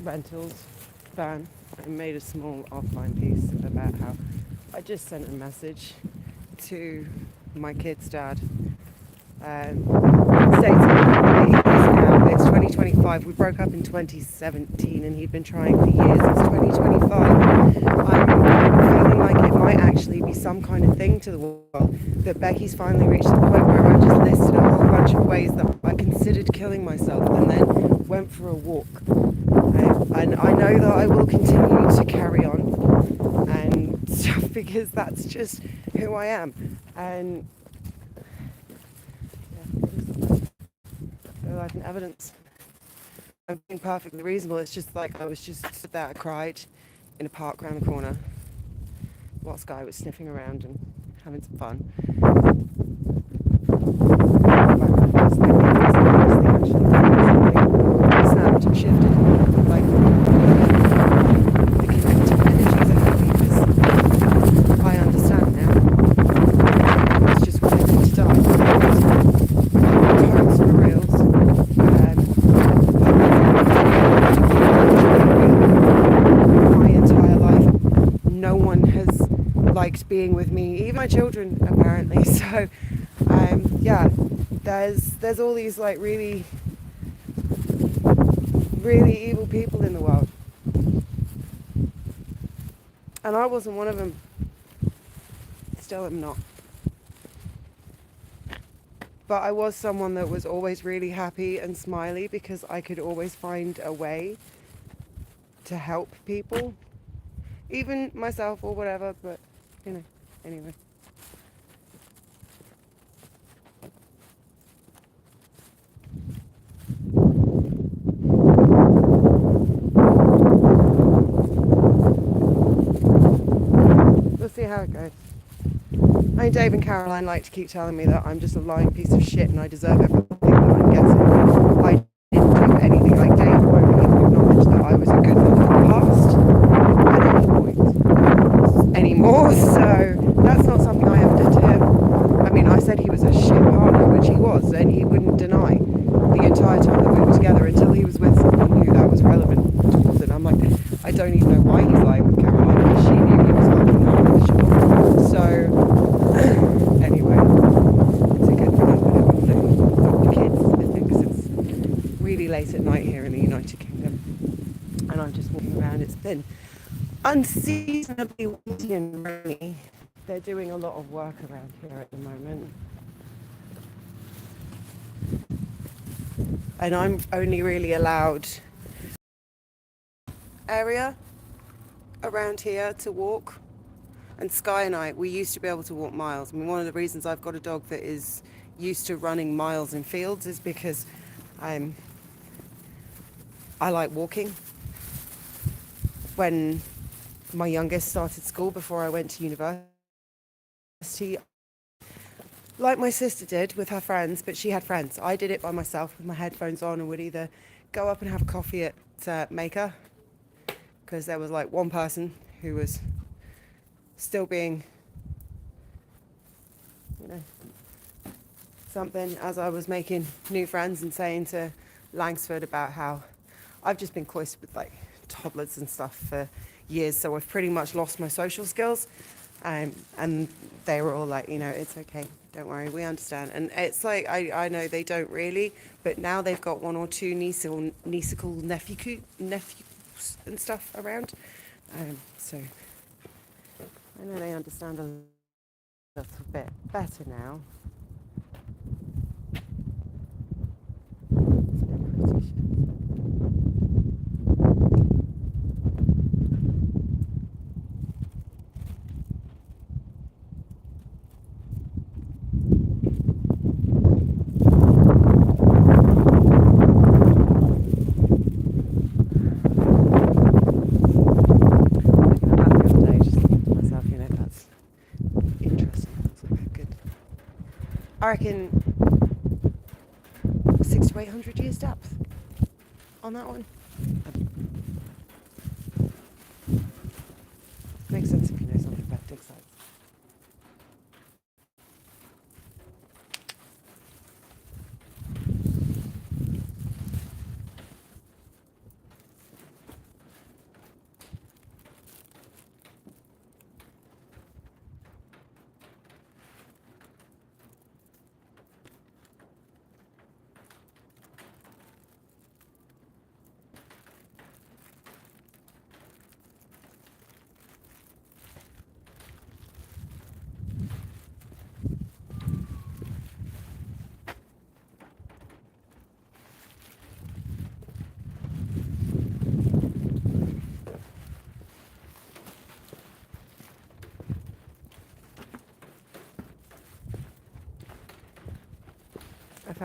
rentals van and made a small offline piece about how I just sent a message to my kid's dad, stating it's 2025. We broke up in 2017 and he'd been trying for years. It's 2025. I'm feeling like it might actually be some kind of thing to the world, that Becky's finally reached the point where I've just listed a whole bunch of ways that I considered killing myself and then went for a walk. And I know that I will continue to carry on and stuff because that's just who I am. And yeah, life and evidence. I'm being perfectly reasonable. It's just like I was just stood there, I cried in a park around the corner whilst Guy was sniffing around and having some fun. Snapped and shifted. Like the kinetic energies are happy because I understand now. It's just when I need to die. Tons for reals. My entire life, no one has liked being with me, even my children apparently. So yeah, there's all these like really evil people in the world, and I wasn't one of them. Still am not, but I was someone that was always really happy and smiley because I could always find a way to help people, even myself or whatever. But anyway. We'll see how it goes. I mean, Dave and Caroline like to keep telling me that I'm just a lying piece of shit and I deserve everything that I'm getting. I didn't do anything. Like, Dave won't even acknowledge that I was a good mum in the past at any point anymore. So that's not something I ever did to him. I mean, I said he was a shit partner, which he was, and he wouldn't deny the entire time that we were together until he was with someone who that was relevant towards it. I'm like, I don't even know why he's lying with Caroline because she knew he was fucking not for sure. So anyway, it's a good thing I'm going to adopt the kids, I think, because it's really late at night here in the United Kingdom, and I'm just walking around. It's been unseasonably windy and rainy. They're doing a lot of work around here at the moment. And I'm only really allowed area around here to walk. And Sky and I, we used to be able to walk miles. I mean, one of the reasons I've got a dog that is used to running miles in fields is because I like walking. When my youngest started school before I went to university, like my sister did with her friends, but she had friends. I did it by myself with my headphones on and would either go up and have a coffee at Maker, because there was like one person who was still being, something, as I was making new friends and saying to Langsford about how I've just been cloistered with like toddlers and stuff for years, so I've pretty much lost my social skills. And they were all like, it's okay, don't worry, we understand. And it's like, I know they don't really, but now they've got one or two nieceable nephews and stuff around. So I know they understand a little bit better now. I reckon 600 to 800 years depth on that one. Makes sense if you know something about dig sites.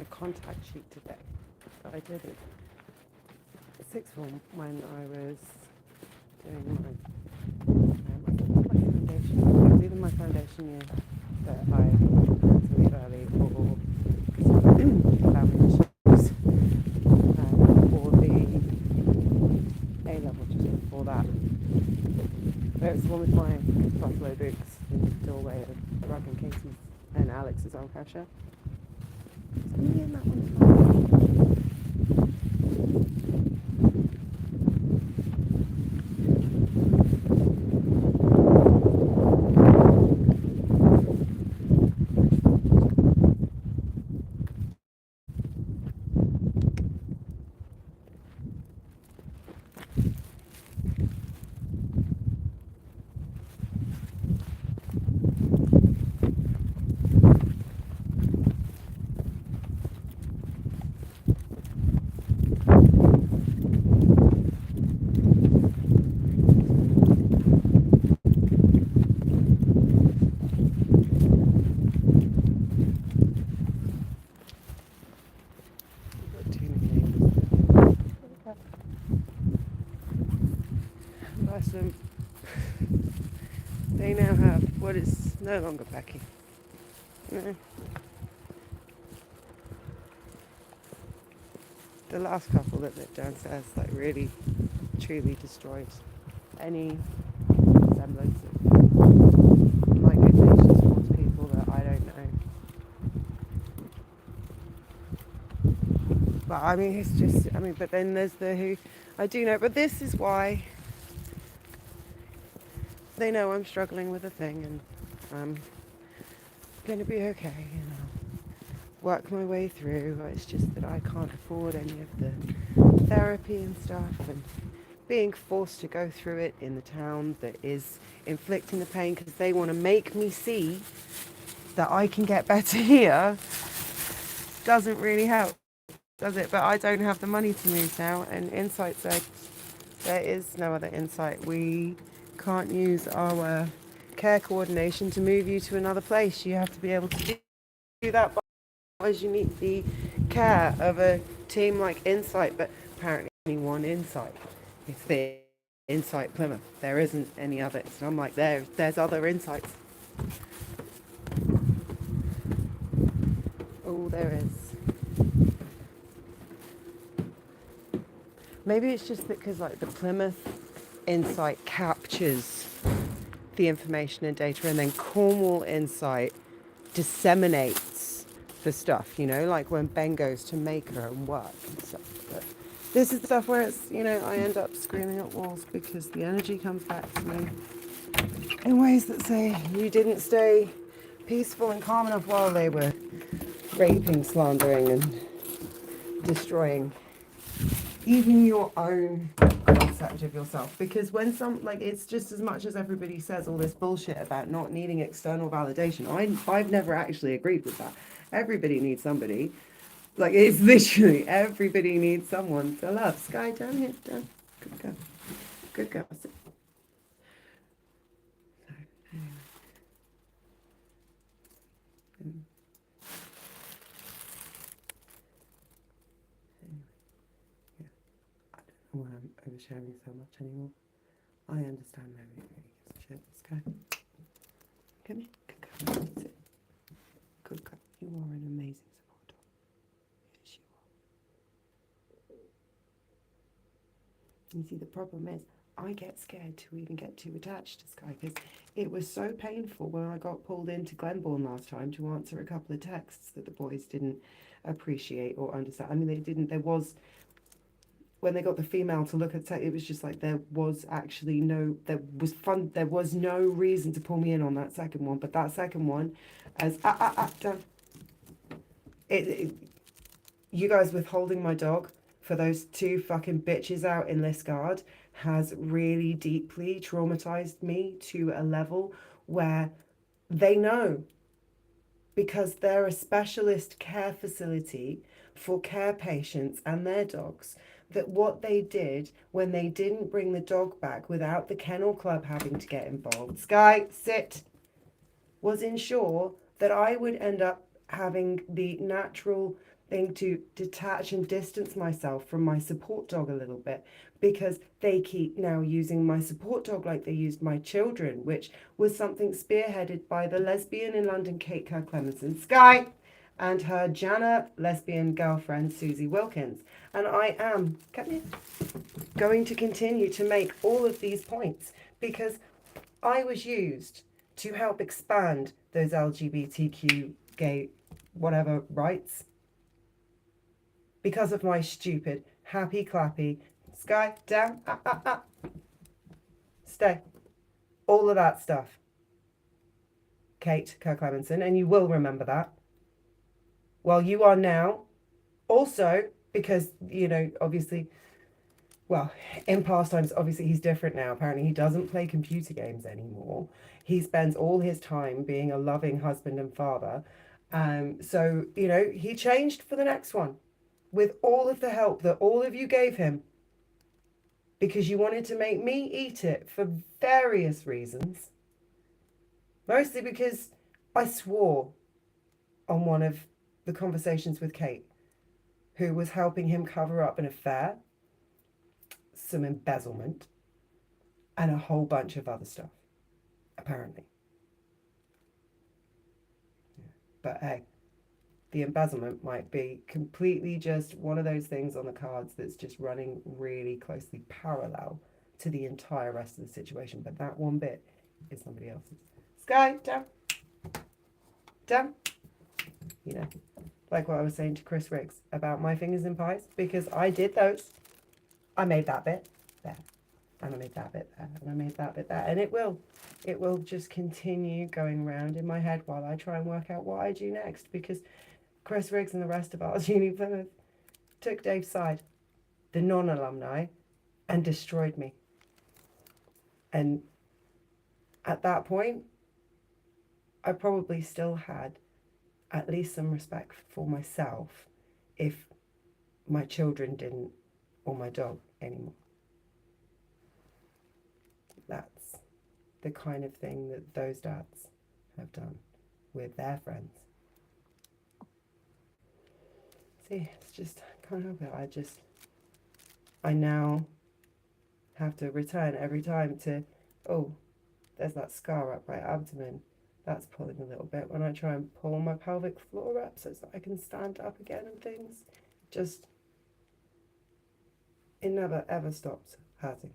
a contact sheet today. I did it sixth form when I was doing my foundation. It was either my foundation year that I had to leave early, or family issues, or the A level just before that. It was the one with my buffalo boots in the doorway of Rug and Casey's and Alex's old cashier. So me and that one. Bless them. They now have what is no longer Becky. No. The last couple that lived downstairs like really truly destroyed any semblance of my good nature towards people that I don't know. But I mean it's just but then there's the who I do know, but this is why they know I'm struggling with a thing, and I'm going to be okay, work my way through. It's just that I can't afford any of the therapy and stuff, and being forced to go through it in the town that is inflicting the pain because they want to make me see that I can get better here doesn't really help, does it? But I don't have the money to move now, and Insight said there is no other insight. We can't use our care coordination to move you to another place. You have to be able to do that, but otherwise you need the care of a team like Insight. But apparently only one Insight. It's the Insight Plymouth. There isn't any others. And I'm like, there's other Insights. Oh, there is. Maybe it's just because like the Plymouth Insight captures the information and data, and then Cornwall Insight disseminates the stuff, like when Ben goes to make her and work and stuff. But this is the stuff where it's, I end up screaming at walls because the energy comes back to me in ways that say you didn't stay peaceful and calm enough while they were raping, slandering, and destroying even your own concept of yourself. Because when it's just as much as everybody says all this bullshit about not needing external validation, I've never actually agreed with that. Everybody needs somebody. Like, it's literally everybody needs someone to love. Sky, down here, down. Good girl. Good girl. So, anyway. Why I'm oversharing so much anymore. I understand nobody really gives a shit. Sky. Come here. Good girl. Sit. Good girl. You are an amazing support dog. Yes, you are. You see, the problem is I get scared to even get too attached to Sky because it was so painful when I got pulled into Glenbourne last time to answer a couple of texts that the boys didn't appreciate or understand. I mean, they didn't. There was, when they got the female to look at it was just like there was no reason to pull me in on that second one. But that second one, as you guys withholding my dog for those two fucking bitches out in Liskeard has really deeply traumatized me to a level where they know, because they're a specialist care facility for care patients and their dogs, that what they did when they didn't bring the dog back without the kennel club having to get involved, Sky, sit, was ensure that I would end up having the natural thing to detach and distance myself from my support dog a little bit, because they keep now using my support dog like they used my children, which was something spearheaded by the lesbian in London, Kate Kerr Clemenson Sky, and her Jana lesbian girlfriend, Susie Wilkins. And I am going to continue to make all of these points because I was used to help expand those LGBTQ gay whatever rights because of my stupid happy clappy Sky down stay, all of that stuff. Kate Kerr Clemenson, and you will remember that. Well, you are now also, because obviously, well, in past times, obviously he's different now. Apparently he doesn't play computer games anymore. He spends all his time being a loving husband and father. So he changed for the next one with all of the help that all of you gave him, because you wanted to make me eat it for various reasons. Mostly because I swore on one of the conversations with Kate, who was helping him cover up an affair, some embezzlement, and a whole bunch of other stuff, apparently. But hey, the embezzlement might be completely just one of those things on the cards that's just running really closely parallel to the entire rest of the situation. But that one bit is somebody else's. Sky, down. Down. Like what I was saying to Chris Riggs about my fingers in pies, because I did those. I made that bit there, and I made that bit there, and I made that bit there, and it will just continue going round in my head while I try and work out what I do next, because Chris Riggs and the rest of Arts Uni Plymouth took Dave's side, the non-alumni, and destroyed me. And at that point, I probably still had at least some respect for myself if my children didn't, or my dog anymore. That's the kind of thing that those dads have done with their friends. See, it's just, I can't help it. I now have to return every time to, oh, there's that scar up my abdomen. That's pulling a little bit when I try and pull my pelvic floor up so that I can stand up again and things. Just, it never ever stops hurting.